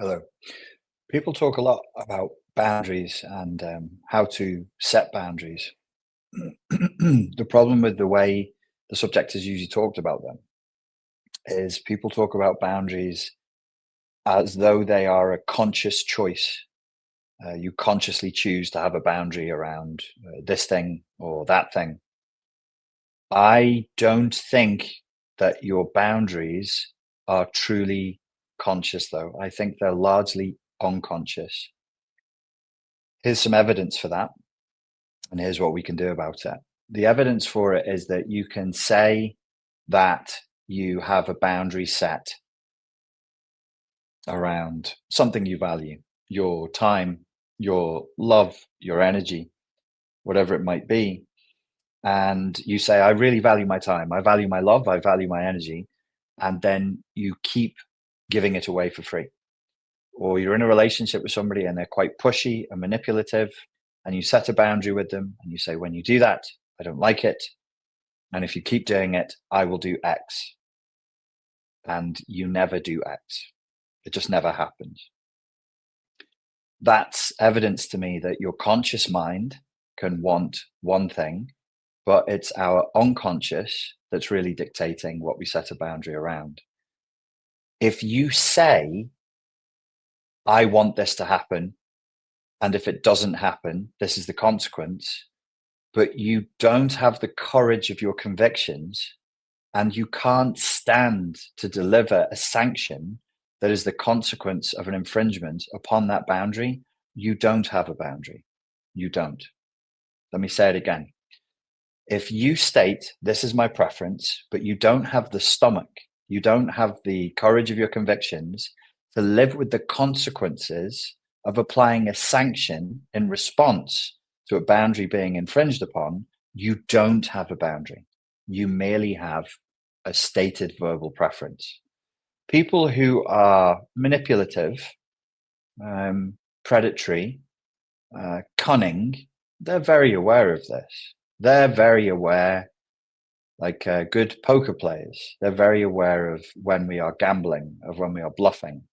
Hello. People talk a lot about boundaries and how to set boundaries. The problem with the way the subject is usually talked about them is people talk about boundaries as though they are a conscious choice. You consciously choose to have a boundary around this thing or that thing. I don't think that your boundaries are truly conscious, though. I think they're largely unconscious. Here's some evidence for that, and here's what we can do about it. The evidence for it is that you can say that you have a boundary set around something you value, your time, your love, your energy, whatever it might be. And you say, I really value my time, I value my love, I value my energy. And then you keep giving it away for free. Or you're in a relationship with somebody and they're quite pushy and manipulative, and you set a boundary with them and you say, when you do that, I don't like it. And if you keep doing it, I will do X. And you never do X. It just never happens. That's evidence to me that your conscious mind can want one thing, but it's our unconscious that's really dictating what we set a boundary around. If you say, I want this to happen, and if it doesn't happen, this is the consequence, but you don't have the courage of your convictions, and you can't stand to deliver a sanction that is the consequence of an infringement upon that boundary, you don't have a boundary. You don't. Let me say it again. If you state, this is my preference, but you don't have the stomach, you don't have the courage of your convictions to live with the consequences of applying a sanction in response to a boundary being infringed upon, you don't have a boundary. You merely have a stated verbal preference. People who are manipulative, predatory, cunning, they're very aware of this. They're very aware, like good poker players, they're very aware of when we are gambling, of when we are bluffing.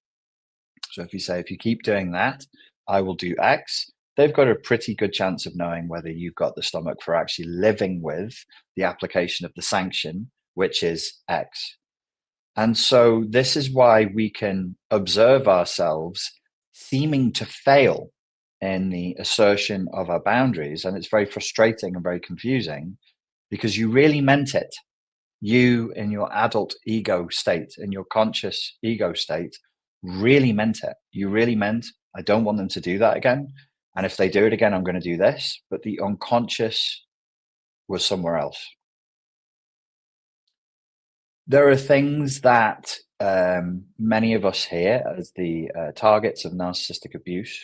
So if you say, if you keep doing that, I will do X, they've got a pretty good chance of knowing whether you've got the stomach for actually living with the application of the sanction, which is X. And so this is why we can observe ourselves seeming to fail in the assertion of our boundaries. And it's very frustrating and very confusing because you really meant it. You, in your adult ego state, in your conscious ego state, really meant it. You really meant, I don't want them to do that again. And if they do it again, I'm going to do this. But the unconscious was somewhere else. There are things that many of us here as the targets of narcissistic abuse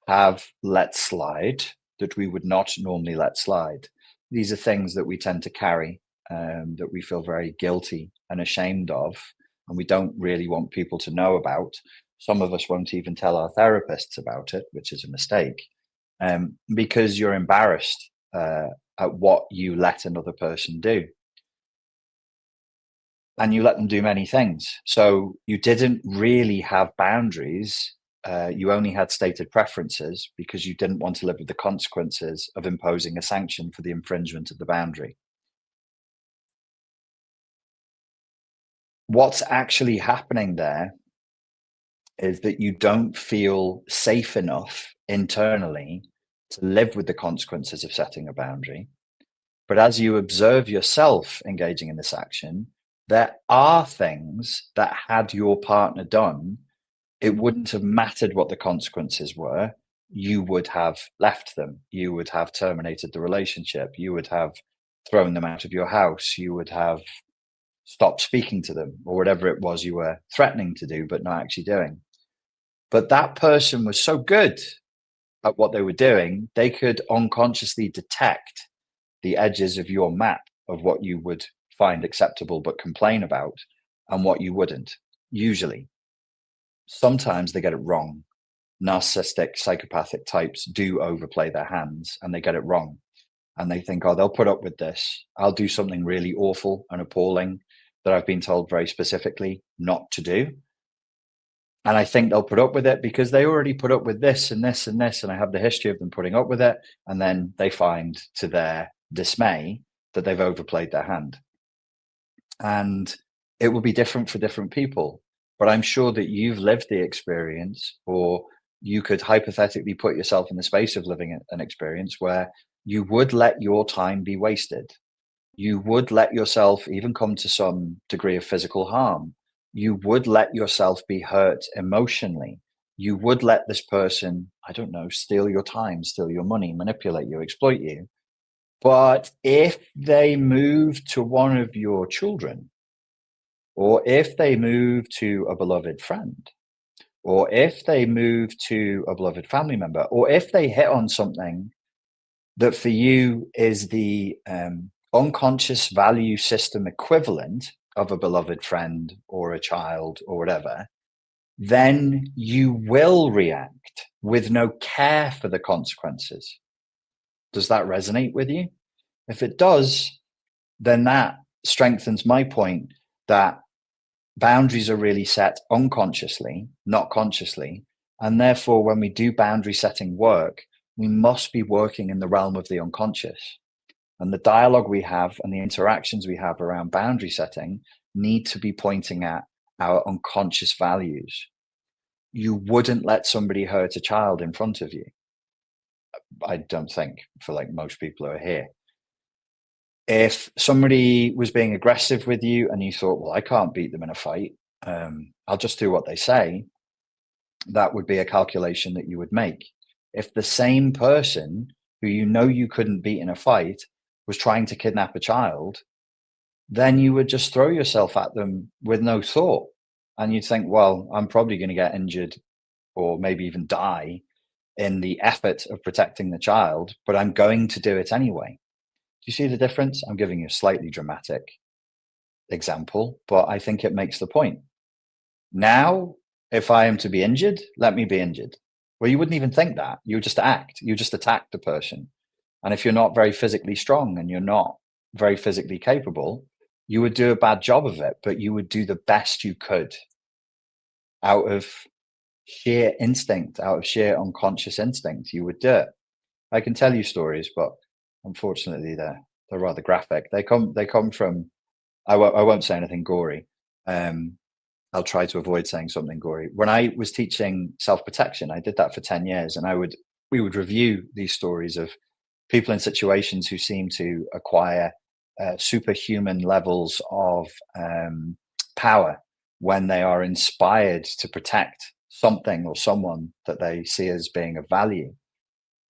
have let slide that we would not normally let slide. These are things that we tend to carry, that we feel very guilty and ashamed of, and we don't really want people to know about. Some of us won't even tell our therapists about it, which is a mistake, because you're embarrassed at what you let another person do. And you let them do many things. So you didn't really have boundaries. You only had stated preferences because you didn't want to live with the consequences of imposing a sanction for the infringement of the boundary. What's actually happening there is that you don't feel safe enough internally to live with the consequences of setting a boundary. But as you observe yourself engaging in this action, there are things that had your partner done, it wouldn't have mattered what the consequences were. You would have left them. You would have terminated the relationship. You would have thrown them out of your house. You would have stopped speaking to them, or whatever it was you were threatening to do, but not actually doing. But that person was so good at what they were doing, they could unconsciously detect the edges of your map of what you would find acceptable but complain about and what you wouldn't. Usually, sometimes they get it wrong. Narcissistic, psychopathic types do overplay their hands and they get it wrong. And they think, oh, they'll put up with this. I'll do something really awful and appalling that I've been told very specifically not to do. And I think they'll put up with it because they already put up with this and this and this. And I have the history of them putting up with it. And then they find, to their dismay, that they've overplayed their hand. And it will be different for different people. But I'm sure that you've lived the experience, or you could hypothetically put yourself in the space of living an experience where you would let your time be wasted. You would let yourself even come to some degree of physical harm. You would let yourself be hurt emotionally. You would let this person, I don't know, steal your time, steal your money, manipulate you, exploit you. But if they move to one of your children, or if they move to a beloved friend, or if they move to a beloved family member, or if they hit on something that for you is the unconscious value system equivalent of a beloved friend or a child or whatever, then you will react with no care for the consequences. Does that resonate with you? If it does, then that strengthens my point that boundaries are really set unconsciously, not consciously. And therefore, when we do boundary setting work, we must be working in the realm of the unconscious. And the dialogue we have and the interactions we have around boundary setting need to be pointing at our unconscious values. You wouldn't let somebody hurt a child in front of you. I don't think, for like most people who are here. If somebody was being aggressive with you and you thought, well, I can't beat them in a fight, I'll just do what they say, that would be a calculation that you would make. If the same person who you know you couldn't beat in a fight was trying to kidnap a child, then you would just throw yourself at them with no thought. And you'd think, well, I'm probably going to get injured or maybe even die in the effort of protecting the child, but I'm going to do it anyway. Do you see the difference? I'm giving you a slightly dramatic example, but I think it makes the point. Now, if I am to be injured, let me be injured. Well, you wouldn't even think that. You would just act. You just attack the person. And if you're not very physically strong and you're not very physically capable, you would do a bad job of it, but you would do the best you could out of sheer instinct, out of sheer unconscious instinct. You would do it. I can tell you stories, but unfortunately, they're rather graphic. They come from. I won't say anything gory. I'll try to avoid saying something gory. When I was teaching self-protection, I did that for 10 years, and we would review these stories of people in situations who seem to acquire superhuman levels of power when they are inspired to protect something or someone that they see as being of value.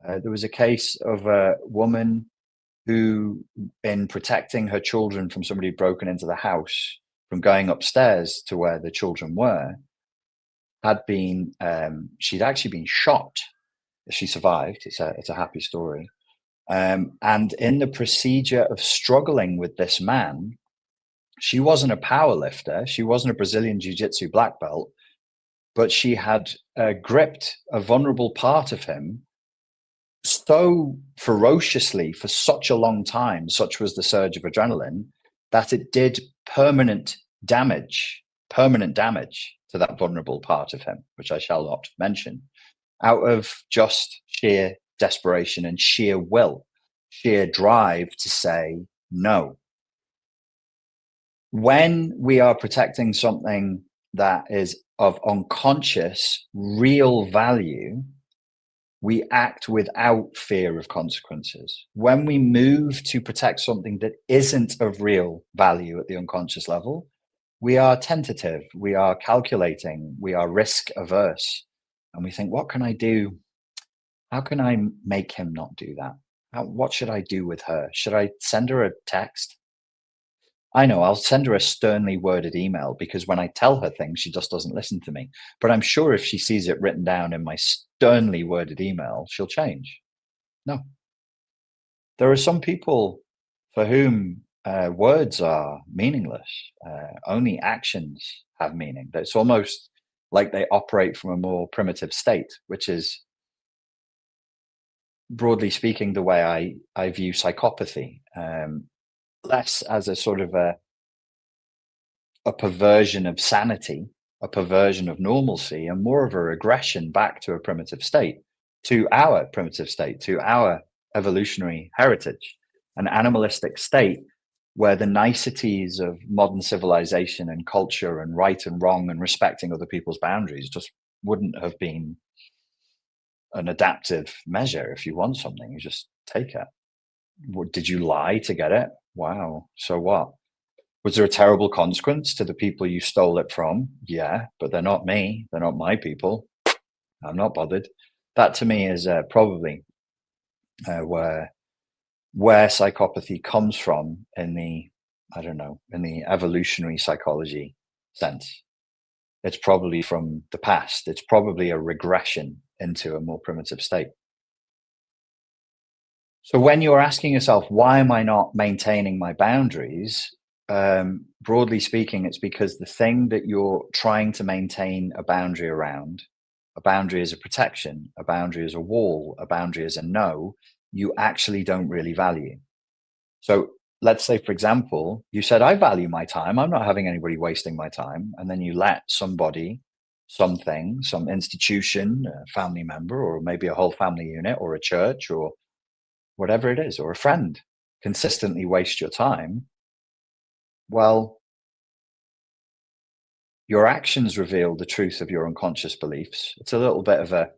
There was a case of a woman who, in protecting her children from somebody who'd broken into the house, from going upstairs to where the children were, had been she'd actually been shot. She survived. It's a happy story. And in the procedure of struggling with this man, she wasn't a power lifter. She wasn't a Brazilian Jiu-Jitsu black belt, but she had gripped a vulnerable part of him so ferociously for such a long time, such was the surge of adrenaline, that it did permanent damage to that vulnerable part of him, which I shall not mention, out of just sheer desperation and sheer will, sheer drive to say no. When we are protecting something that is of unconscious, real value, we act without fear of consequences. When we move to protect something that isn't of real value at the unconscious level, we are tentative, we are calculating, we are risk averse. And we think, what can I do? How can I make him not do that? What should I do with her? Should I send her a text? I know I'll send her a sternly worded email because when I tell her things, she just doesn't listen to me. But I'm sure if she sees it written down in my sternly worded email, she'll change. No. There are some people for whom words are meaningless. Only actions have meaning. It's almost like they operate from a more primitive state, which is, broadly speaking, the way I view psychopathy. Less as a sort of a perversion of sanity a perversion of normalcy and more of a regression back to a primitive state, to our primitive state, to our evolutionary heritage, an animalistic state where the niceties of modern civilization and culture and right and wrong and respecting other people's boundaries just wouldn't have been an adaptive measure. If you want something, you just take it. Did you lie to get it? Wow. So what? Was there a terrible consequence to the people you stole it from? Yeah, but they're not me. They're not my people. I'm not bothered. That to me is probably where psychopathy comes from in the, I don't know, in the evolutionary psychology sense. It's probably from the past. It's probably a regression into a more primitive state. So when you're asking yourself, why am I not maintaining my boundaries? Broadly speaking, it's because the thing that you're trying to maintain a boundary around, a boundary is a protection, a boundary is a wall, a boundary is a no, you actually don't really value. So let's say, for example, you said, I value my time. I'm not having anybody wasting my time. And then you let somebody, something, some institution, a family member, or maybe a whole family unit, or a church, or whatever it is, or a friend consistently waste your time. Well, your actions reveal the truth of your unconscious beliefs. It's a little bit of a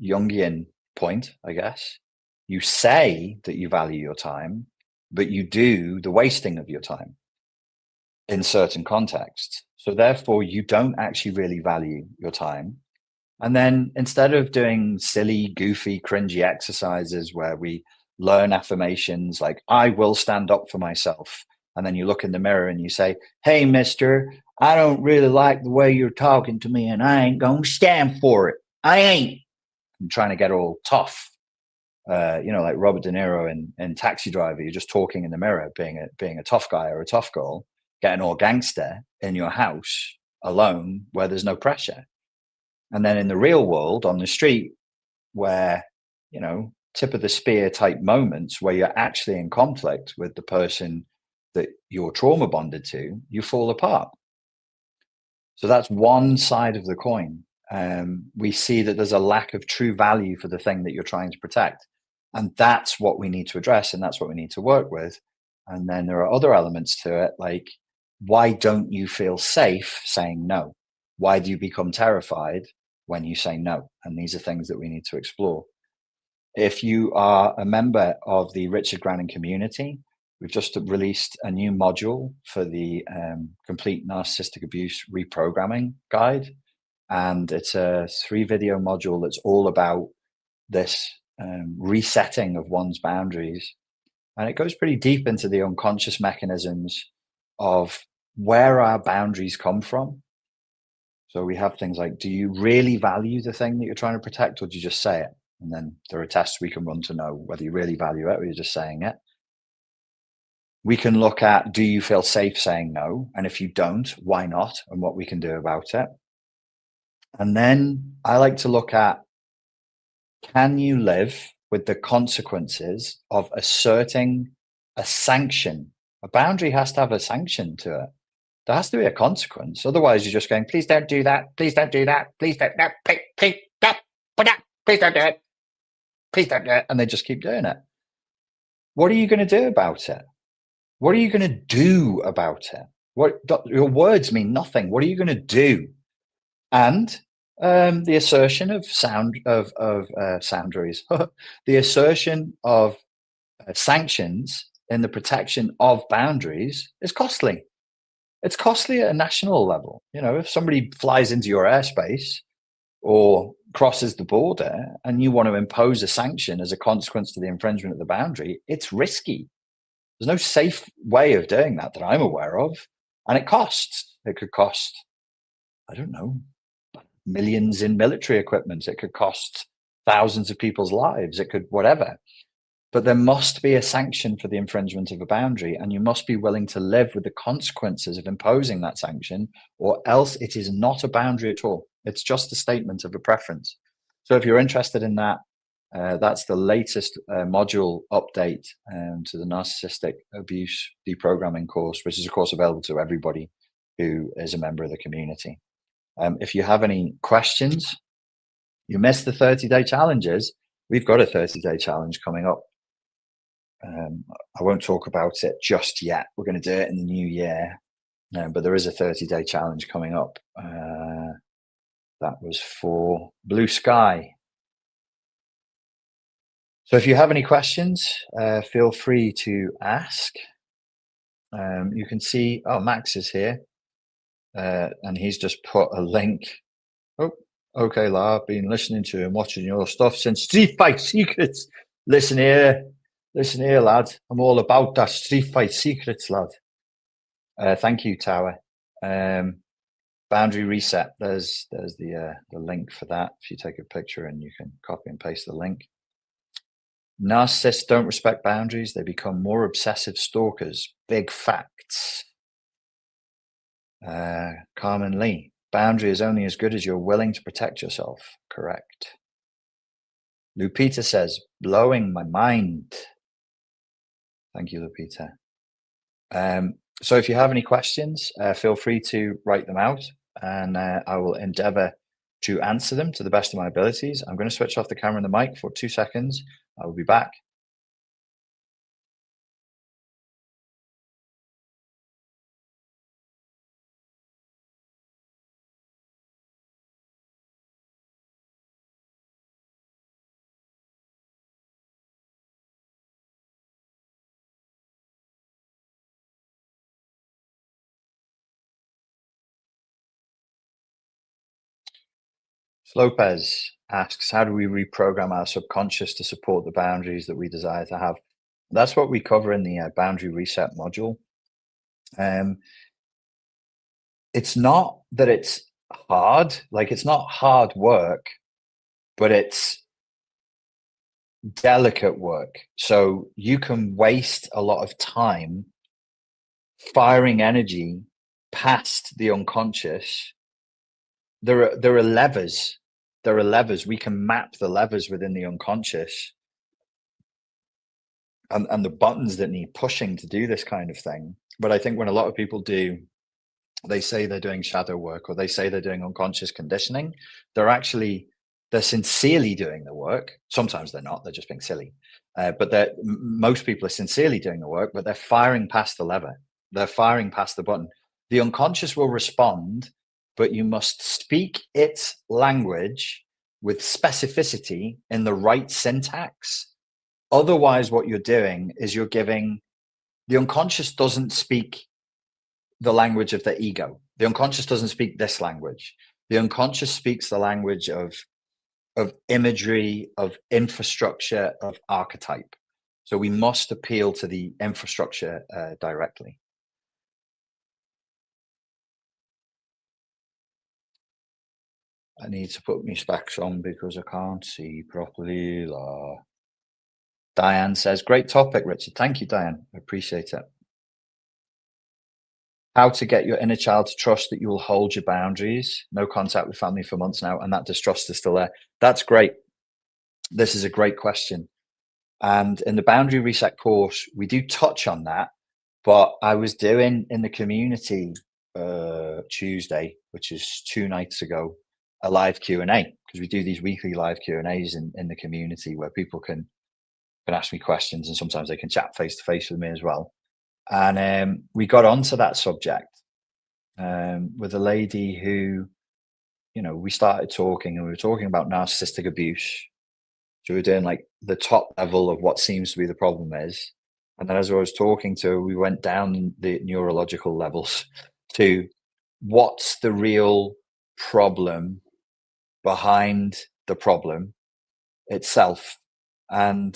Jungian point, I guess. You say that you value your time, but you do the wasting of your time in certain contexts. So therefore, you don't actually really value your time. And then instead of doing silly, goofy, cringy exercises where we learn affirmations like, I will stand up for myself. And then you look in the mirror and you say, hey, mister, I don't really like the way you're talking to me and I ain't going to stand for it. I ain't. I'm trying to get all tough. Like Robert De Niro in Taxi Driver, you're just talking in the mirror, being a tough guy or a tough girl, getting all gangster in your house alone where there's no pressure. And then in the real world on the street where, tip of the spear type moments where you're actually in conflict with the person that you're trauma bonded to, you fall apart. So that's one side of the coin. We see that there's a lack of true value for the thing that you're trying to protect. And that's what we need to address. And that's what we need to work with. And then there are other elements to it, like, why don't you feel safe saying no? Why do you become terrified when you say no? And these are things that we need to explore. If you are a member of the Richard Grannon community, we've just released a new module for the Complete Narcissistic Abuse Reprogramming Guide. And it's a 3-video module that's all about this resetting of one's boundaries. And it goes pretty deep into the unconscious mechanisms of where our boundaries come from. So we have things like, do you really value the thing that you're trying to protect, or do you just say it? And then there are tests we can run to know whether you really value it or you're just saying it. We can look at, do you feel safe saying no? And if you don't, why not? And what we can do about it. And then I like to look at, can you live with the consequences of asserting a sanction? A boundary has to have a sanction to it. There has to be a consequence. Otherwise, you're just going, please don't do that. Please don't do that. Please don't, no, please don't, please don't do it. Please don't do it. And they just keep doing it. What are you going to do about it? What are you going to do about it? Your words mean nothing. What are you going to do? And the assertion of boundaries, the assertion of sanctions in the protection of boundaries is costly. It's costly at a national level. If somebody flies into your airspace or crosses the border and you want to impose a sanction as a consequence to the infringement of the boundary, it's risky. There's no safe way of doing that I'm aware of. And it costs. It could cost, I don't know, millions in military equipment. It could cost thousands of people's lives. It could whatever. But there must be a sanction for the infringement of a boundary, and you must be willing to live with the consequences of imposing that sanction, or else it is not a boundary at all. It's just a statement of a preference. So if you're interested in that, that's the latest module update to the Narcissistic Abuse Deprogramming course, which is, of course, available to everybody who is a member of the community. If you have any questions, you missed the 30-day challenges. We've got a 30-day challenge coming up. I won't talk about it just yet. We're going to do it in the new year, but there is a 30-day challenge coming up. That was for Blue Sky. So if you have any questions, feel free to ask. You can see, oh, Max is here, and he's just put a link. Oh, okay, La, I've been listening to and watching your stuff since Street Fight Secrets. Listen here, lad. I'm all about that Street Fight Secrets, lad. Thank you, Tower. Boundary Reset. There's the link for that. If you take a picture and you can copy and paste the link. Narcissists don't respect boundaries. They become more obsessive stalkers. Big facts. Carmen Lee. Boundary is only as good as you're willing to protect yourself. Correct. Lupita says, blowing my mind. Thank you, Lupita. So if you have any questions, feel free to write them out, and I will endeavor to answer them to the best of my abilities. I'm going to switch off the camera and the mic for 2 seconds. I will be back. Lopez asks, how do we reprogram our subconscious to support the boundaries that we desire to have? That's what we cover in the boundary reset module. It's not that it's hard, like it's not hard work, but it's delicate work. So you can waste a lot of time firing energy past the unconscious. There are levers. There are levers. We can map the levers within the unconscious and the buttons that need pushing to do this kind of thing. But I think when a lot of people do, they say they're doing shadow work or they say they're doing unconscious conditioning, they're sincerely doing the work. Sometimes they're not, they're just being silly. But most people are sincerely doing the work, but they're firing past the lever. They're firing past the button. The unconscious will respond, but you must speak its language with specificity in the right syntax. Otherwise, what you're doing is you're giving the unconscious doesn't speak the language of the ego. The unconscious doesn't speak this language. The unconscious speaks the language of imagery, of infrastructure, of archetype. So we must appeal to the infrastructure directly. I need to put my specs on because I can't see properly. Diane says, great topic, Richard. Thank you, Diane. I appreciate it. How to get your inner child to trust that you will hold your boundaries. No contact with family for months now, and that distrust is still there. That's great. This is a great question. And in the Boundary Reset course, we do touch on that. But I was doing in the community Tuesday, which is 2 nights ago, a live Q&A, because we do these weekly live Q&As in the community where people can ask me questions, and sometimes they can chat face to face with me as well. And we got onto that subject with a lady who, we started talking, and we were talking about narcissistic abuse. So we were doing like the top level of what seems to be the problem is. And then as I was talking to her, we went down the neurological levels to what's the real problem behind the problem itself. And,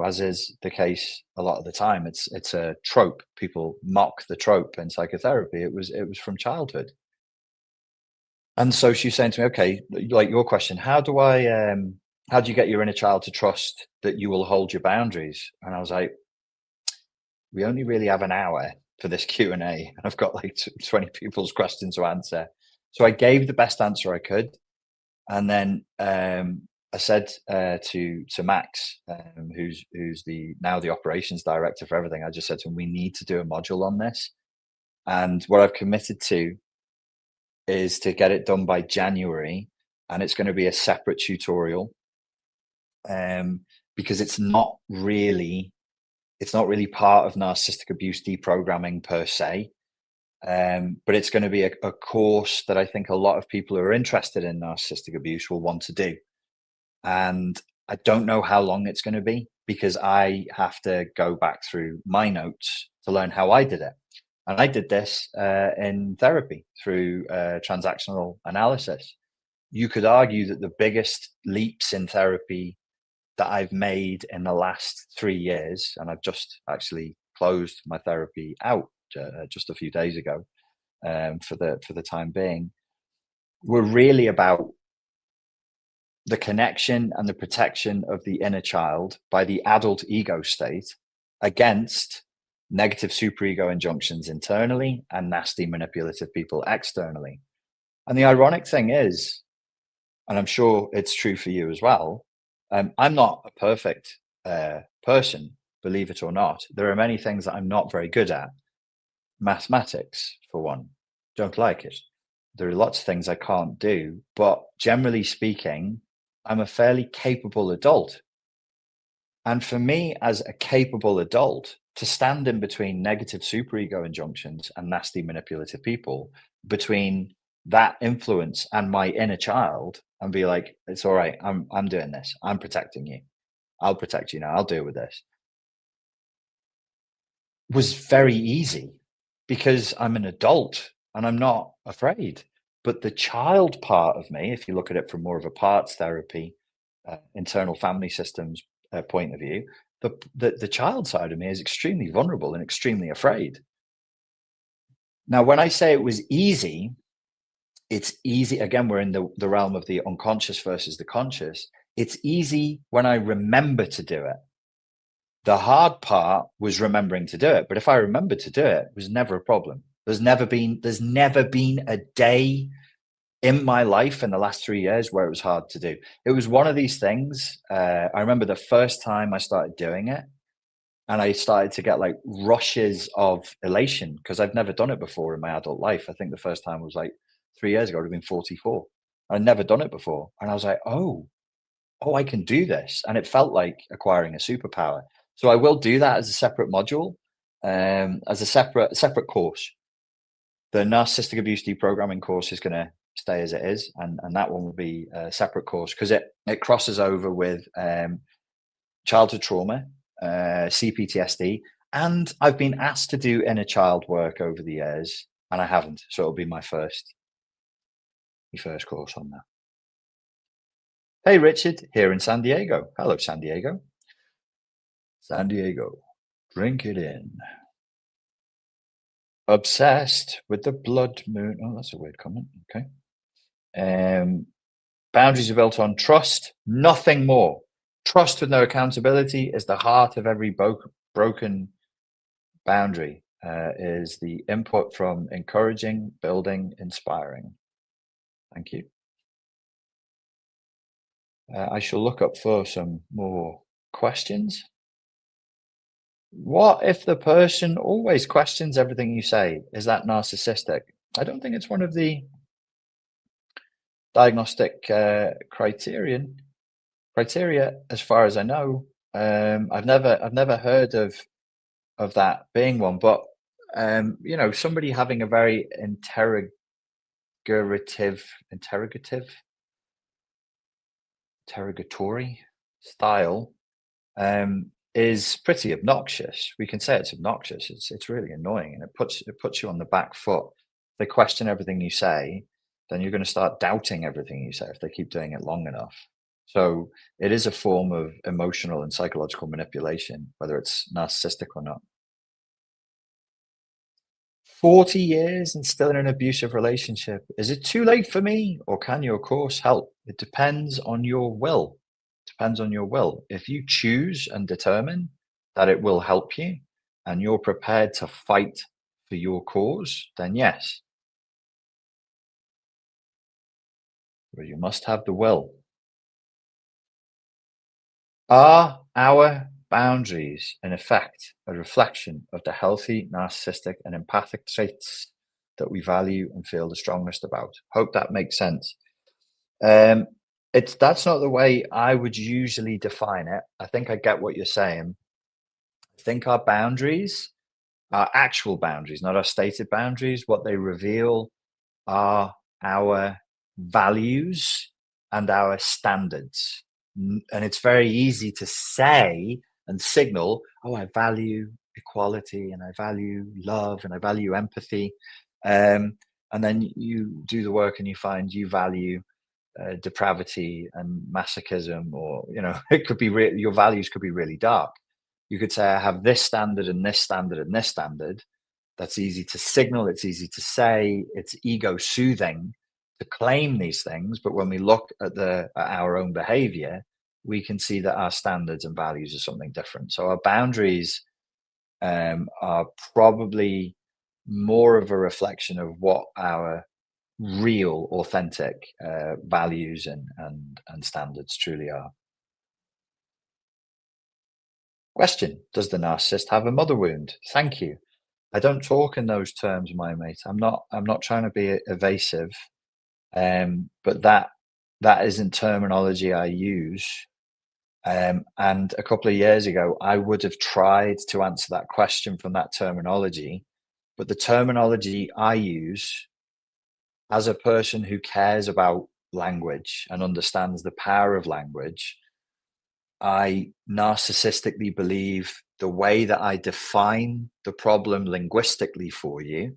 as is the case a lot of the time, it's a trope. People mock the trope in psychotherapy. It was from childhood. And so she's saying to me, okay, like your question, how do you get your inner child to trust that you will hold your boundaries? And I was like, we only really have an hour for this Q&A. And I've got like 20 people's questions to answer. So I gave the best answer I could. And then I said to Max, who's now the operations director for everything, I just said to him, we need to do a module on this. And what I've committed to is to get it done by January, and it's going to be a separate tutorial, because it's not really part of narcissistic abuse deprogramming per se. But it's going to be a course that I think a lot of people who are interested in narcissistic abuse will want to do. And I don't know how long it's going to be, because I have to go back through my notes to learn how I did it. And I did this in therapy through transactional analysis. You could argue that the biggest leaps in therapy that I've made in the last 3 years, and I've just actually closed my therapy out just a few days ago, for the time being, were really about the connection and the protection of the inner child by the adult ego state against negative superego injunctions internally and nasty manipulative people externally. And the ironic thing is, and I'm sure it's true for you as well, I'm not a perfect person, believe it or not. There are many things that I'm not very good at. Mathematics, for one, don't like it. There are lots of things I can't do, but generally speaking, I'm a fairly capable adult. And for me, as a capable adult, to stand in between negative superego injunctions and nasty manipulative people, between that influence and my inner child, and be like, it's all right, I'm doing this, I'm protecting you, I'll protect you now, I'll deal with this, was very easy, because I'm an adult and I'm not afraid. But the child part of me, if you look at it from more of a parts therapy, internal family systems point of view, the child side of me is extremely vulnerable and extremely afraid. Now, when I say it was easy, it's easy. Again, we're in the realm of the unconscious versus the conscious. It's easy when I remember to do it. The hard part was remembering to do it. But if I remember to do it, it was never a problem. There's never been a day in my life in the last 3 years where it was hard to do. It was one of these things. I remember the first time I started doing it, and I started to get like rushes of elation, because I've never done it before in my adult life. I think the first time was like 3 years ago. I'd have been 44. I'd never done it before. And I was like, oh, I can do this. And it felt like acquiring a superpower. So I will do that as a separate module, as a separate course. The narcissistic abuse deprogramming course is going to stay as it is, and that one will be a separate course, because it crosses over with childhood trauma, CPTSD, and I've been asked to do inner child work over the years, and I haven't. So it'll be my first course on that. Hey, Richard, here in San Diego. Hello, San Diego. San Diego, drink it in. Obsessed with the blood moon. Oh, that's a weird comment. Okay. Boundaries are built on trust, nothing more. Trust with no accountability is the heart of every broken boundary, is the input from encouraging, building, inspiring. Thank you. I shall look up for some more questions. What if the person always questions everything you say? Is that narcissistic? I don't think it's one of the diagnostic criteria, as far as I know. I've never heard of that being one, but somebody having a very interrogatory style is pretty obnoxious. We can say it's obnoxious. It's really annoying, and it puts you on the back foot. If they question everything you say, then you're going to start doubting everything you say if they keep doing it long enough. So it is a form of emotional and psychological manipulation, whether it's narcissistic or not. 40 years and still in an abusive relationship. Is it too late for me, or can your course help? It depends on your will. Depends on your will. If you choose and determine that it will help you, and you're prepared to fight for your cause, then yes. But you must have the will. Are our boundaries, in effect, a reflection of the healthy, narcissistic, and empathic traits that we value and feel the strongest about? Hope that makes sense. Um, that's not the way I would usually define it. I think I get what you're saying. I think our boundaries, our actual boundaries, not our stated boundaries, what they reveal are our values and our standards. And it's very easy to say and signal, oh, I value equality and I value love and I value empathy. And then you do the work and you find you value depravity and masochism, or it could be your values could be really dark. You could say I have this standard and this standard and this standard. That's easy to signal, it's easy to say, it's ego soothing to claim these things. But when we look at our own behavior, we can see that our standards and values are something different. So our boundaries are probably more of a reflection of what our real, authentic values and standards truly are. Question: does the narcissist have a mother wound? Thank you. I don't talk in those terms, my mate. I'm not trying to be evasive, but that isn't terminology I use. And a couple of years ago, I would have tried to answer that question from that terminology, but the terminology I use as a person who cares about language and understands the power of language, I narcissistically believe the way that I define the problem linguistically for you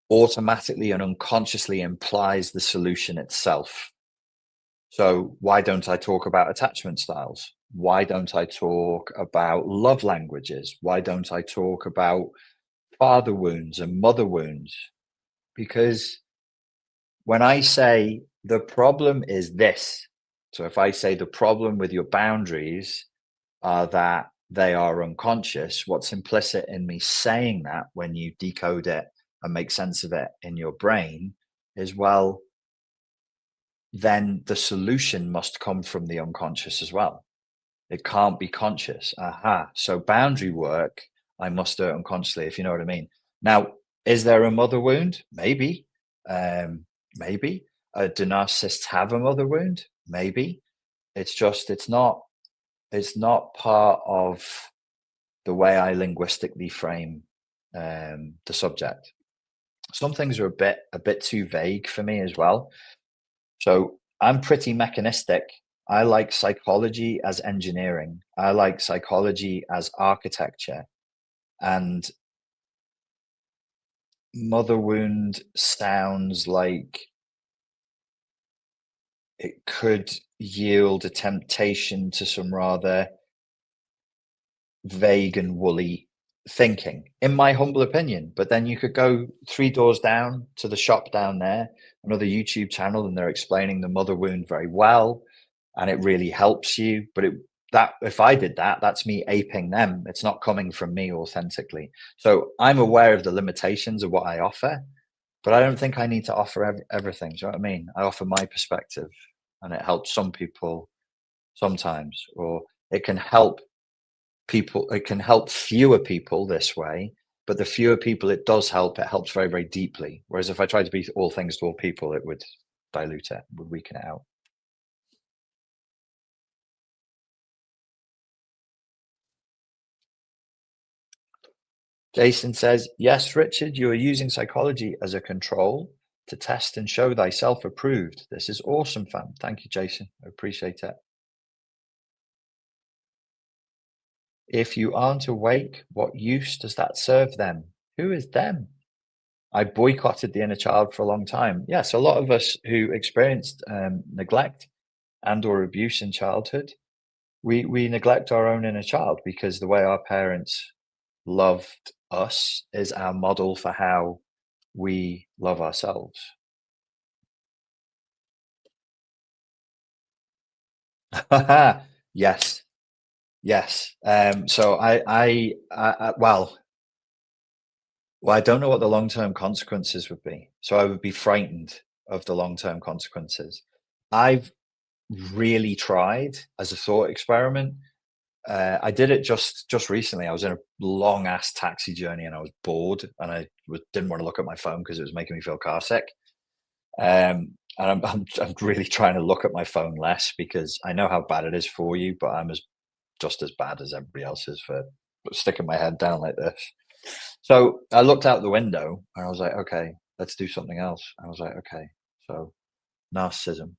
automatically and unconsciously implies the solution itself. So why don't I talk about attachment styles? Why don't I talk about love languages? Why don't I talk about father wounds and mother wounds? Because when I say the problem is this, so if I say the problem with your boundaries are that they are unconscious, what's implicit in me saying that when you decode it and make sense of it in your brain is, well, then the solution must come from the unconscious as well. It can't be conscious. Aha. So boundary work, I must do it unconsciously, if you know what I mean. Now, is there a mother wound? Maybe. Maybe. Do narcissists have a mother wound? Maybe. It's not part of the way I linguistically frame the subject. Some things are a bit too vague for me as well. So I'm pretty mechanistic. I like psychology as engineering. I like psychology as architecture. And mother wound sounds like it could yield a temptation to some rather vague and woolly thinking, in my humble opinion. But then you could go 3 doors down to the shop down there, another YouTube channel, and they're explaining the mother wound very well, and it really helps you. But that if I did that, that's me aping them. It's not coming from me authentically. So I'm aware of the limitations of what I offer, but I don't think I need to offer everything. Do you know what I mean? I offer my perspective, and it helps some people sometimes, or it can help people, it can help fewer people this way, but the fewer people it does help, it helps very, very deeply. Whereas if I tried to be all things to all people, it would dilute it, would weaken it out. Jason says, yes, Richard, you are using psychology as a control to test and show thyself approved. This is awesome, fam. Thank you, Jason. I appreciate it. If you aren't awake, what use does that serve them? Who is them? I boycotted the inner child for a long time. Yes, a lot of us who experienced neglect and or abuse in childhood, we neglect our own inner child because the way our parents loved us is our model for how we love ourselves. Yes, yes. So well, I don't know what the long-term consequences would be. So I would be frightened of the long-term consequences. I've really tried as a thought experiment I did it just recently. I was in a long ass taxi journey and I was bored and didn't want to look at my phone because it was making me feel car sick. And I'm really trying to look at my phone less because I know how bad it is for you, but I'm just as bad as everybody else is for sticking my head down like this. So I looked out the window and I was like, okay, let's do something else. I was like, okay, so narcissism,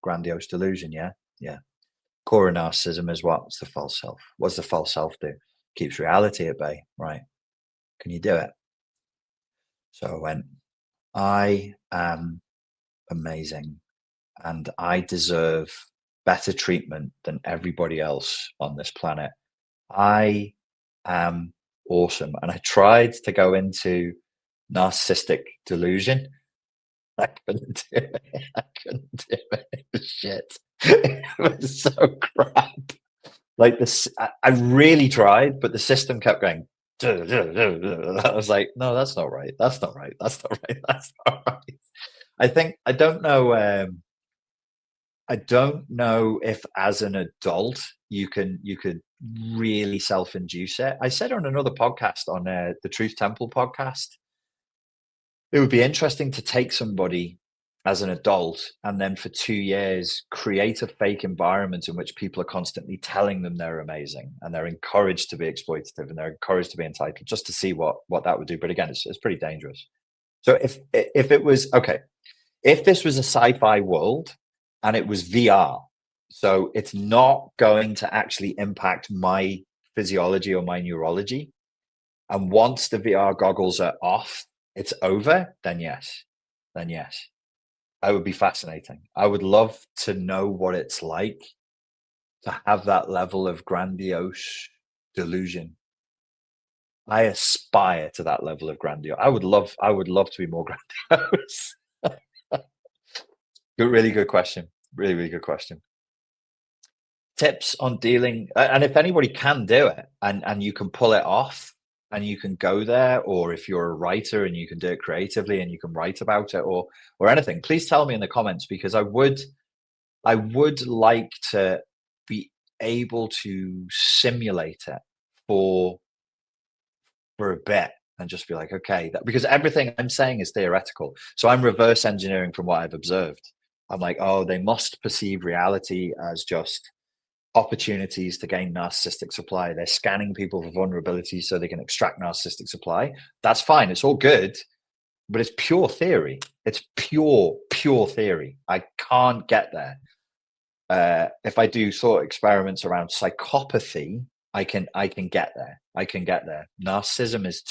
grandiose delusion, yeah, yeah. Core of narcissism is what? It's the false self. What does the false self do? Keeps reality at bay, right? Can you do it? So I went, I am amazing and I deserve better treatment than everybody else on this planet. I am awesome. And I tried to go into narcissistic delusion. I couldn't do it. I couldn't do it. It was shit. It was so crap. Like this, I really tried, but the system kept going. I was like, no, that's not right. That's not right. That's not right. That's not right. I don't know. I don't know if as an adult you could really self-induce it. I said on another podcast on the Truth Temple podcast, it would be interesting to take somebody as an adult and then for 2 years create a fake environment in which people are constantly telling them they're amazing and they're encouraged to be exploitative and they're encouraged to be entitled just to see what that would do. But again, it's pretty dangerous. So if it was okay, if this was a sci-fi world and it was VR, so it's not going to actually impact my physiology or my neurology. And once the VR goggles are off, it's over, then yes. Then yes. I would be fascinating. I would love to know what it's like to have that level of grandiose delusion. I aspire to that level of grandiose. I would love to be more grandiose. Really good question. Really, really good question. Tips on dealing, and if anybody can do it and you can pull it off and you can go there, or if you're a writer and you can do it creatively and you can write about it or anything, please tell me in the comments because I would like to be able to simulate it for a bit and just be like, okay, because everything I'm saying is theoretical. So I'm reverse engineering from what I've observed. I'm like, oh, they must perceive reality as just opportunities to gain narcissistic supply. They're scanning people for vulnerabilities so they can extract narcissistic supply. That's fine. It's all good, but it's pure theory. It's pure theory. I can't get there. If I do thought experiments around psychopathy, I can get there. I can get there. Narcissism is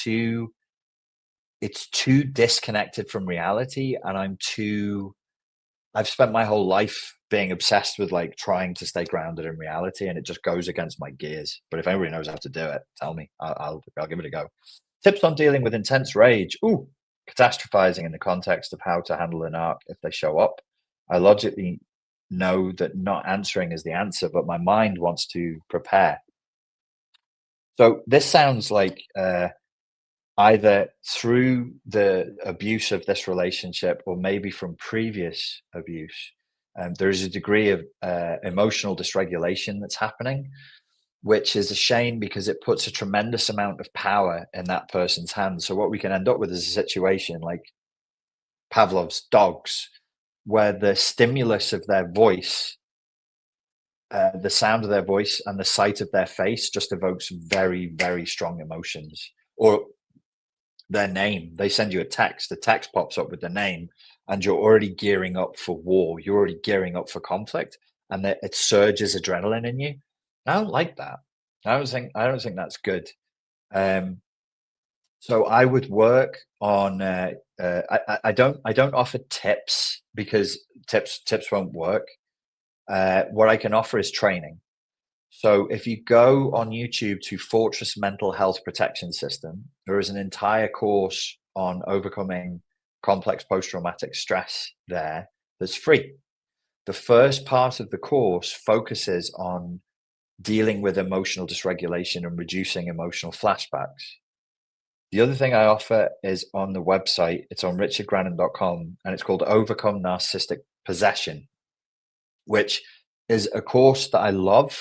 it's too disconnected from reality, and I've spent my whole life being obsessed with like trying to stay grounded in reality, and it just goes against my gears. But if anybody knows how to do it, tell me. I'll give it a go. Tips on dealing with intense rage. Ooh, catastrophizing in the context of how to handle an arc if they show up. I logically know that not answering is the answer, but my mind wants to prepare. So this sounds like either through the abuse of this relationship or maybe from previous abuse, there is a degree of emotional dysregulation that's happening, which is a shame because it puts a tremendous amount of power in that person's hands. So what we can end up with is a situation like Pavlov's dogs, where the stimulus of their voice, the sound of their voice and the sight of their face just evokes very, very strong emotions. Or their name, they send you a text, the text pops up with the name, and you're already gearing up for war. You're already gearing up for conflict, and it surges adrenaline in you. I don't like that. I don't think that's good. So I would work on. I don't offer tips because tips won't work. What I can offer is training. So if you go on YouTube to Fortress Mental Health Protection System, there is an entire course on overcoming complex post-traumatic stress there that's free. The first part of the course focuses on dealing with emotional dysregulation and reducing emotional flashbacks. The other thing I offer is on the website. It's on richardgrannon.com and it's called Overcome Narcissistic Possession, which is a course that I love.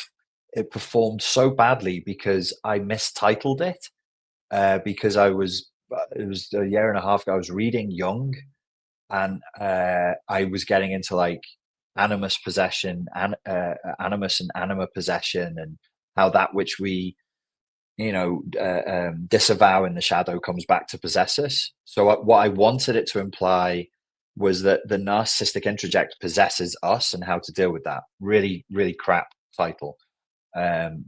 it performed so badly because I mistitled it, because it was a year and a half ago, I was reading Jung, and I was getting into like animus possession and animus and anima possession, and how that which we disavow in the shadow comes back to possess us. So what I wanted it to imply was that the narcissistic introject possesses us, and how to deal with that. Really, really crap title.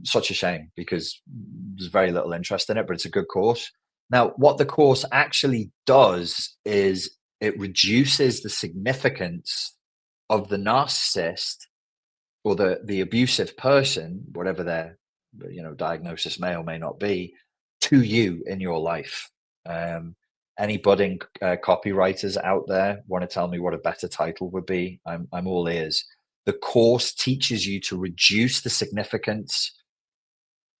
Such a shame, because there's very little interest in it, but it's a good course. Now, what the course actually does is it reduces the significance of the narcissist, or the abusive person, whatever their diagnosis may or may not be, to you in your life. Any budding copywriters out there want to tell me what a better title would be? I'm all ears. The course teaches you to reduce the significance,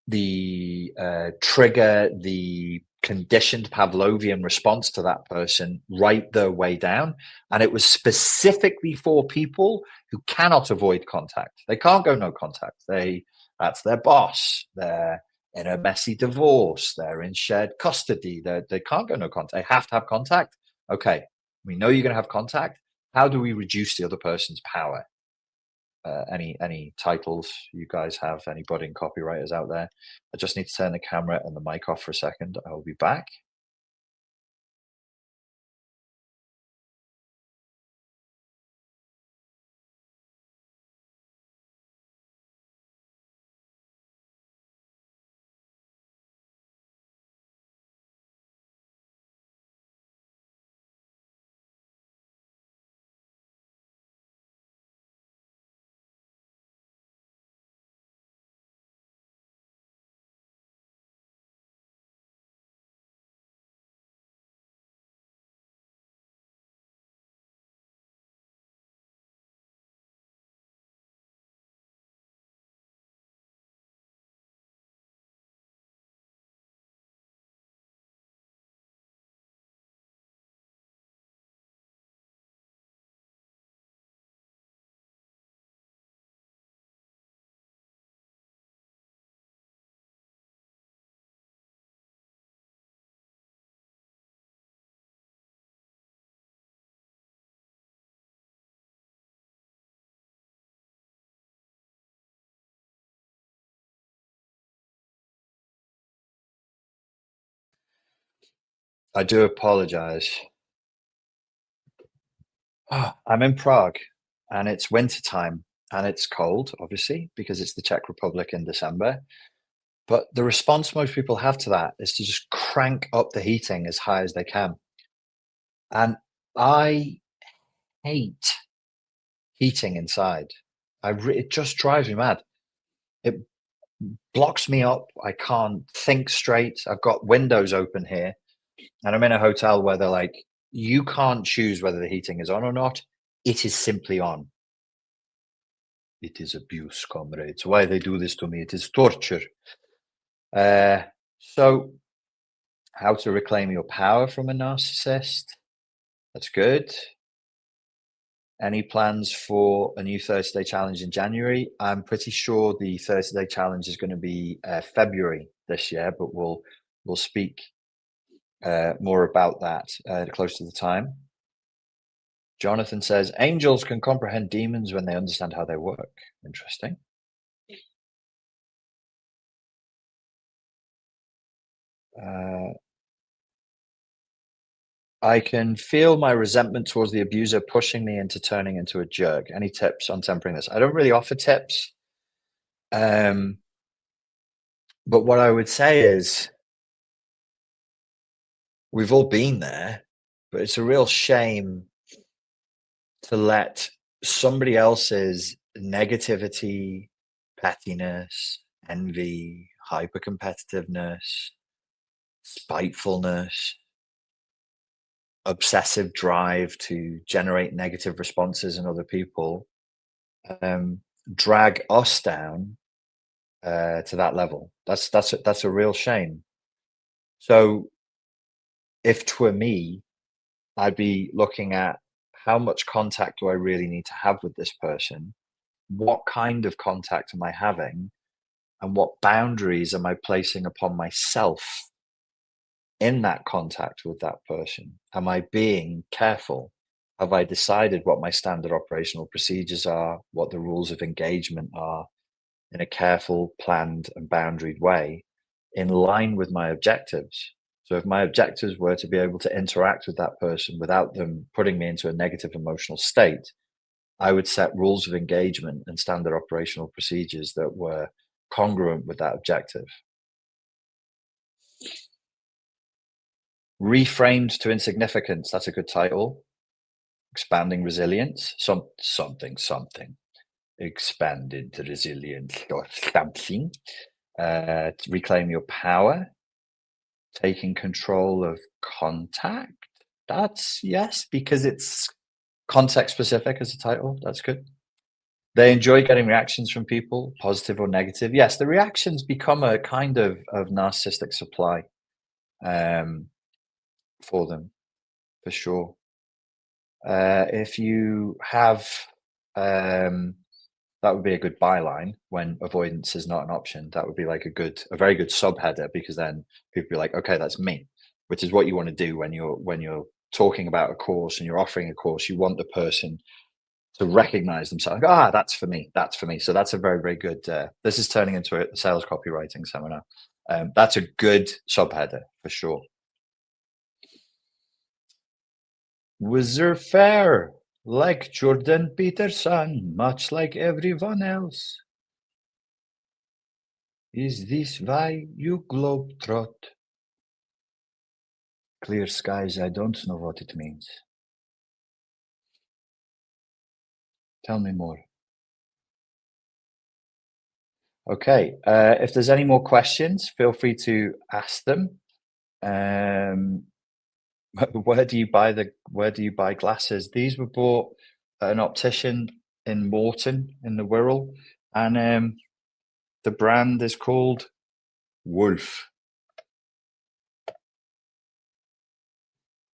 the trigger, the conditioned Pavlovian response to that person, write their way down. And it was specifically for people who cannot avoid contact. They can't go no contact. That's their boss. They're in a messy divorce. They're in shared custody. They can't go no contact. They have to have contact. Okay, we know you're going to have contact. How do we reduce the other person's power? Any titles you guys have, any budding copywriters out there? I just need to turn the camera and the mic off for a second. I will be back. I do apologize. I'm in Prague, and it's winter time, and it's cold, obviously, because it's the Czech Republic in December. But the response most people have to that is to just crank up the heating as high as they can. And I hate heating inside. It just drives me mad. It blocks me up. I can't think straight. I've got windows open here, and I'm in a hotel where they're like, you can't choose whether the heating is on or not. It is simply on. It is abuse, comrades. Why they do this to me? It is torture. So, how to reclaim your power from a narcissist? That's good. Any plans for a new 30-day challenge in January? I'm pretty sure the 30-day challenge is going to be February this year, but we'll speak more about that close to the time. Jonathan says, angels can comprehend demons when they understand how they work. Interesting. I can feel my resentment towards the abuser pushing me into turning into a jerk. Any tips on tempering this? I don't really offer tips. But what I would say is, we've all been there, but it's a real shame to let somebody else's negativity, pettiness, envy, hyper-competitiveness, spitefulness, obsessive drive to generate negative responses in other people, drag us down to that level. That's a real shame. So if 'twere me, I'd be looking at, how much contact do I really need to have with this person? What kind of contact am I having? And what boundaries am I placing upon myself in that contact with that person? Am I being careful? Have I decided what my standard operational procedures are, what the rules of engagement are, in a careful, planned, and boundaried way, in line with my objectives? So if my objectives were to be able to interact with that person without them putting me into a negative emotional state, I would set rules of engagement and standard operational procedures that were congruent with that objective. Reframed to insignificance, that's a good title. Expanding resilience, something. Expanded resilience or something. To reclaim your power, taking control of contact. That's yes, because it's context specific as a title. That's good. They enjoy getting reactions from people, positive or negative. Yes, the reactions become a kind of narcissistic supply um, for them, for sure. If you have, that would be a good byline when avoidance is not an option. That would be like a very good subheader, because then people be like, okay, that's me, which is what you want to do when you're talking about a course and you're offering a course. You want the person to recognize themselves. Ah, that's for me. That's for me. So that's a very, very good. This is turning into a sales copywriting seminar. That's a good subheader for sure. Was there fair? Like Jordan Peterson, much like everyone else. Is this why you globetrot? Clear skies, I don't know what it means. Tell me more. Okay, if there's any more questions, feel free to ask them. Where do you buy glasses? These were bought at an optician in Morton in the Wirral, and the brand is called Wolf.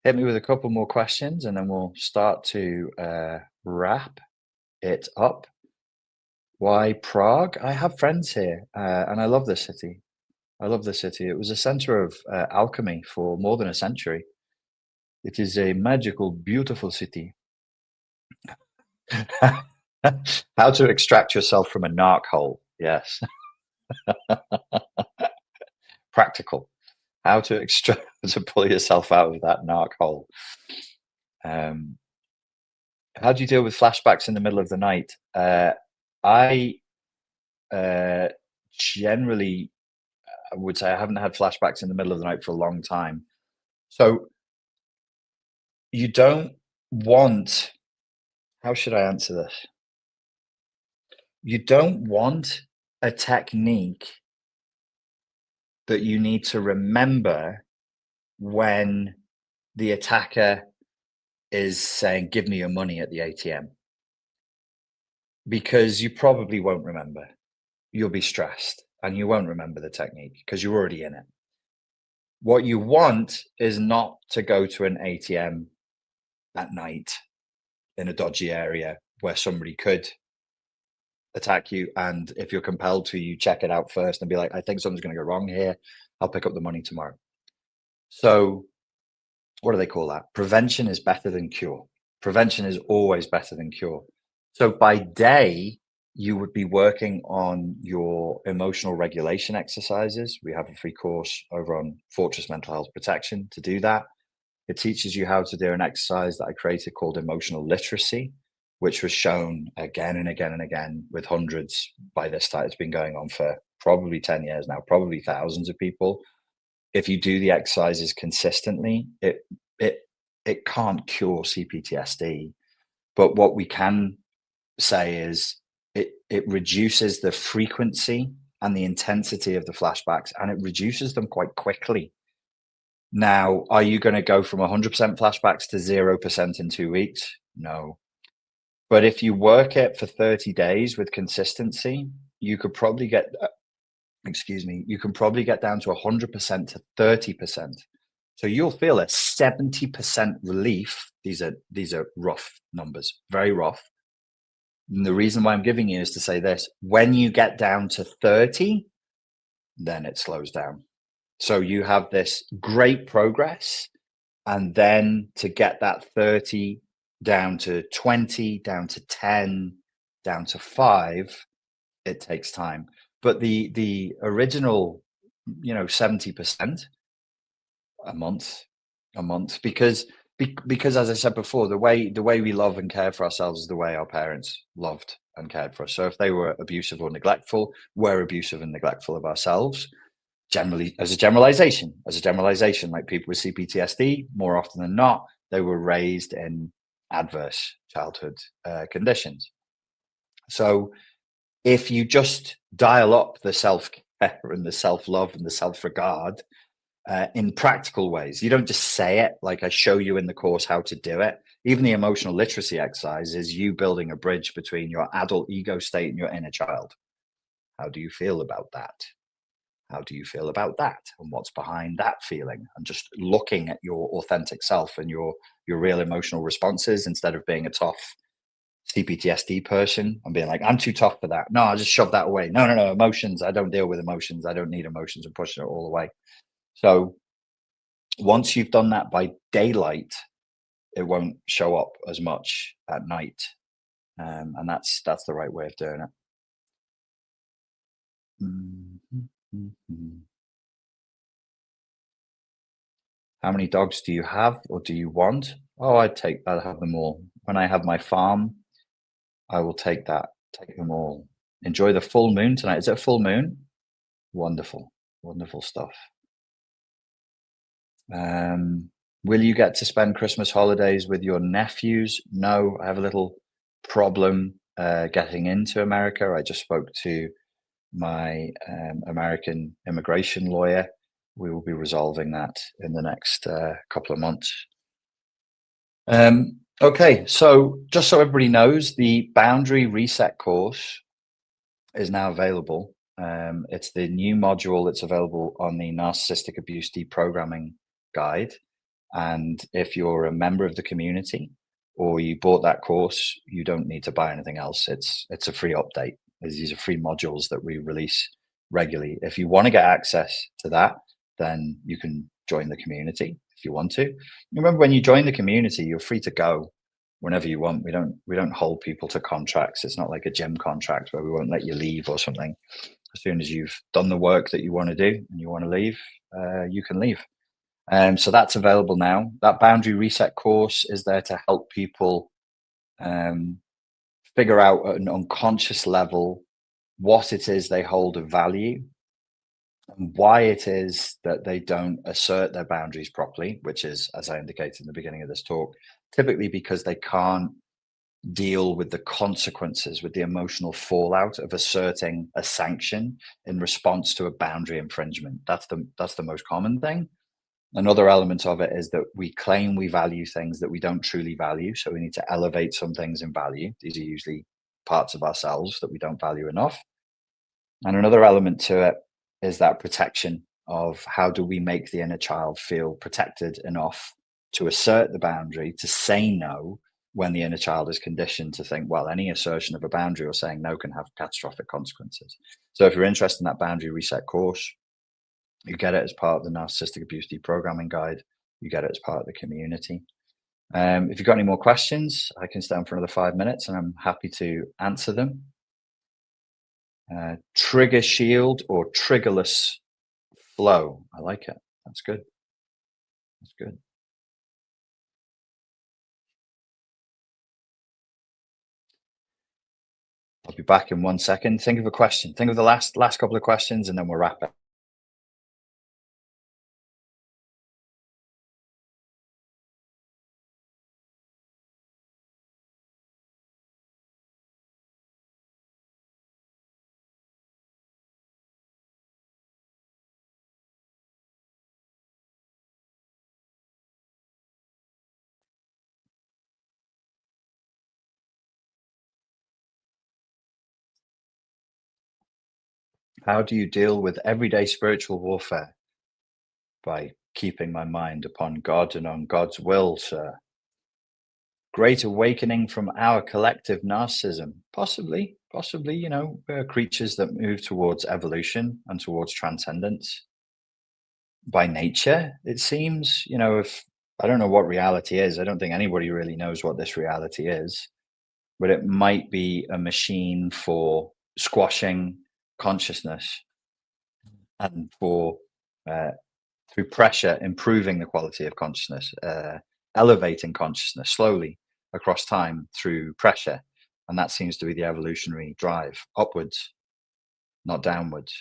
Hit me with a couple more questions and then we'll start to wrap it up. Why Prague? I have friends here, and I love this city. I love this city. It was a center of alchemy for more than a century. It is a magical, beautiful city. How to extract yourself from a narc hole. Yes. Practical. How to extract to pull yourself out of that narc hole. How do you deal with flashbacks in the middle of the night? I generally would say I haven't had flashbacks in the middle of the night for a long time. So you don't want, how should I answer this? You don't want a technique that you need to remember when the attacker is saying, give me your money at the ATM. Because you probably won't remember. You'll be stressed and you won't remember the technique because you're already in it. What you want is not to go to an ATM at night in a dodgy area where somebody could attack you. And if you're compelled to, you check it out first and be like, I think something's going to go wrong here. I'll pick up the money tomorrow. So what do they call that? Prevention is better than cure. Prevention is always better than cure. So by day, you would be working on your emotional regulation exercises. We have a free course over on Fortress Mental Health Protection to do that. It teaches you how to do an exercise that I created called emotional literacy, which was shown again and again and again with hundreds. By this time, it's been going on for probably 10 years now, probably thousands of people. If you do the exercises consistently, it can't cure CPTSD, but what we can say is it reduces the frequency and the intensity of the flashbacks, and it reduces them quite quickly. Now, are you going to go from 100% flashbacks to 0% in 2 weeks? No. But if you work it for 30 days with consistency, you could probably get, you can probably get down to 100% to 30%. So you'll feel a 70% relief. These are rough numbers, very rough. And the reason why I'm giving you is to say this: when you get down to 30, then it slows down. So you have this great progress, and then to get that 30 down to 20, down to 10, down to 5, it takes time. But the original, 70%, a month, a month, because as I said before, the way we love and care for ourselves is the way our parents loved and cared for us. So if they were abusive or neglectful, we're abusive and neglectful of ourselves. Generally, as a generalization, like people with CPTSD, more often than not, they were raised in adverse childhood conditions. So if you just dial up the self care and the self love and the self regard in practical ways. You don't just say it like I show you in the course how to do it. Even the emotional literacy exercise is you building a bridge between your adult ego state and your inner child. How do you feel about that? How do you feel about that? And what's behind that feeling? And just looking at your authentic self and your real emotional responses instead of being a tough CPTSD person and being like, I'm too tough for that. No, I'll just shove that away. No, no, no, emotions. I don't deal with emotions. I don't need emotions and pushing it all away. So once you've done that by daylight, it won't show up as much at night, and that's the right way of doing it. Mhm, mhm. How many dogs do you have or do you want? Oh, I'll have them all. When I have my farm, I will take them all. Enjoy the full moon tonight. Is it a full moon? Wonderful, wonderful stuff. Um, will you get to spend Christmas holidays with your nephews? No, I have a little problem getting into America. I just spoke to my American immigration lawyer. We will be resolving that in the next couple of months. Okay, so just so everybody knows, the Boundary Reset course is now available. It's the new module that's available on the Narcissistic Abuse Deprogramming Guide. And if you're a member of the community or you bought that course, you don't need to buy anything else. It's a free update. These are free modules that we release regularly. If you want to get access to that, then you can join the community if you want to. Remember, when you join the community, you're free to go whenever you want. We don't hold people to contracts. It's not like a gym contract where we won't let you leave or something. As soon as you've done the work that you want to do and you want to leave, you can leave. So that's available now. That Boundary Reset course is there to help people um, figure out at an unconscious level what it is they hold of value and why it is that they don't assert their boundaries properly, which is, as I indicated in the beginning of this talk, typically because they can't deal with the consequences, with the emotional fallout of asserting a sanction in response to a boundary infringement. That's the most common thing. Another element of it is that we claim we value things that we don't truly value. So we need to elevate some things in value. These are usually parts of ourselves that we don't value enough. And another element to it is that protection of how do we make the inner child feel protected enough to assert the boundary, to say no when the inner child is conditioned to think, well, any assertion of a boundary or saying no can have catastrophic consequences. So if you're interested in that Boundary Reset course, you get it as part of the Narcissistic Abuse Deprogramming Guide. You get it as part of the community. If you've got any more questions, I can stay on for another 5 minutes and I'm happy to answer them. Trigger shield or triggerless flow. I like it. That's good. That's good. I'll be back in 1 second. Think of a question. Think of the last couple of questions and then we'll wrap it. How do you deal with everyday spiritual warfare? By keeping my mind upon God and on God's will, sir. great awakening from our collective narcissism? Possibly, you know, we're creatures that move towards evolution and towards transcendence by nature, it seems. You know, if I don't know what reality is, I don't think anybody really knows what this reality is, but it might be a machine for squashing consciousness and for uh, through pressure improving the quality of consciousness, elevating consciousness slowly across time through pressure. And that seems to be the evolutionary drive, upwards, not downwards.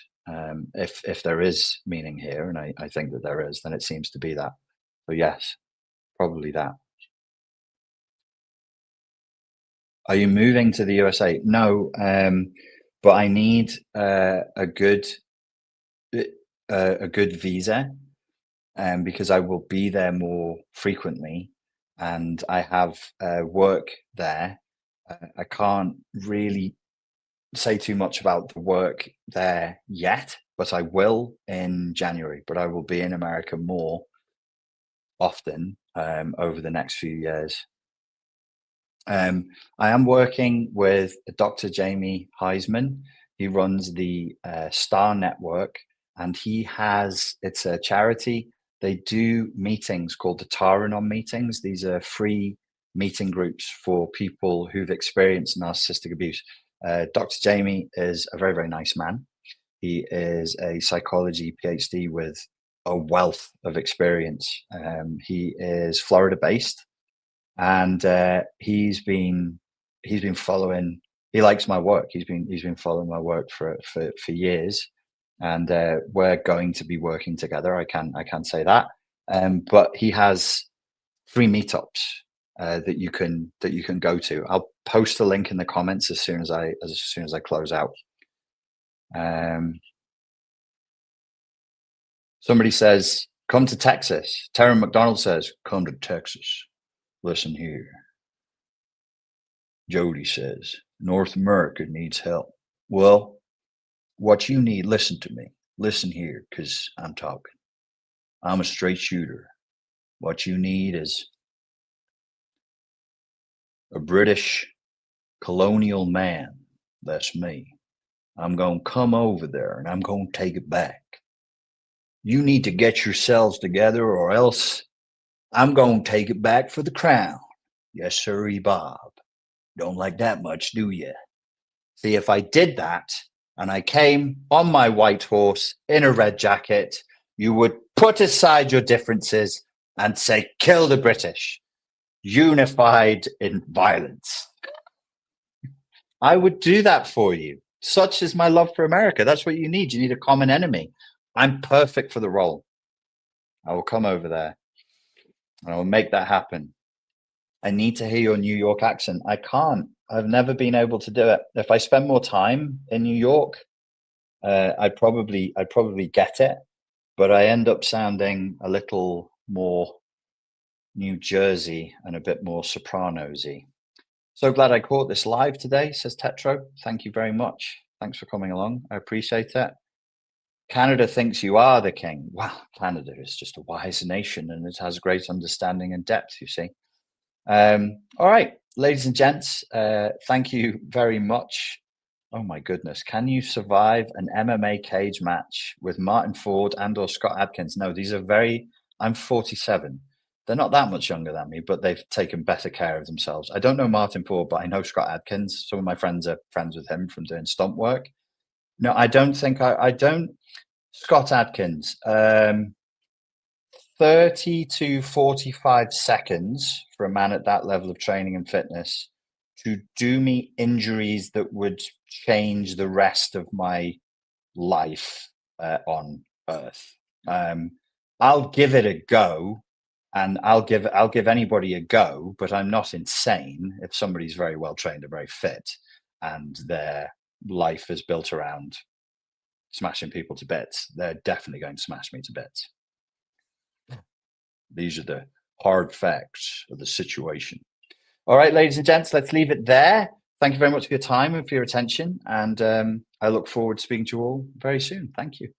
If there is meaning here, and I think that there is, then it seems to be that. So yes, probably that. Are you moving to the USA? No, but I need a good visa, because I will be there more frequently, and I have work there. I can't really say too much about the work there yet, but I will in January. But I will be in America more often over the next few years. I am working with Dr. Jamie Heisman. He runs the Star Network, and it's a charity. They do meetings called the Taranon meetings. These are free meeting groups for people who've experienced narcissistic abuse. Dr. Jamie is a very, very nice man. He is a psychology PhD with a wealth of experience. He is Florida based, and he's been following. He likes my work. He's been following my work for years, and we're going to be working together. I can say that. But he has 3 meetups that you can go to. I'll post a link in the comments as soon as I close out. Somebody says, "Come to Texas." Terry McDonald says, "Come to Texas. Listen here." Jody says, "North America needs help." Well, what you need, listen to me. Listen here, because I'm talking. I'm a straight shooter. What you need is a British colonial man. That's me. I'm going to come over there and I'm going to take it back. You need to get yourselves together, or else I'm going to take it back for the crown. Yes, sirree, Bob. Don't like that much, do you? See, if I did that and I came on my white horse in a red jacket, you would put aside your differences and say, "Kill the British, unified in violence." I would do that for you. Such is my love for America. That's what you need. You need a common enemy. I'm perfect for the role. I will come over there and I will make that happen. I need to hear your New York accent. I can't. I've never been able to do it. If I spend more time in New York, I'd probably get it, but I end up sounding a little more New Jersey and a bit more Sopranos-y. So glad I caught this live today, says Tetro. Thank you very much. Thanks for coming along. I appreciate it. Canada thinks you are the king. Well, Canada is just a wise nation and it has great understanding and depth, you see. All right, ladies and gents, thank you very much. Oh my goodness, can you survive an MMA cage match with Martin Ford and or Scott Adkins? No, I'm 47. They're not that much younger than me, but they've taken better care of themselves. I don't know Martin Ford, but I know Scott Adkins. Some of my friends are friends with him from doing stunt work. No, I don't think I don't. Scott Adkins, 30 to 45 seconds for a man at that level of training and fitness to do me injuries that would change the rest of my life on Earth. I'll give it a go, and I'll give anybody a go, but I'm not insane. If somebody's very well trained and very fit, and their life is built around smashing people to bits, they're definitely going to smash me to bits. These are the hard facts of the situation. All right, ladies and gents, let's leave it there. Thank you very much for your time and for your attention. And I look forward to speaking to you all very soon. Thank you.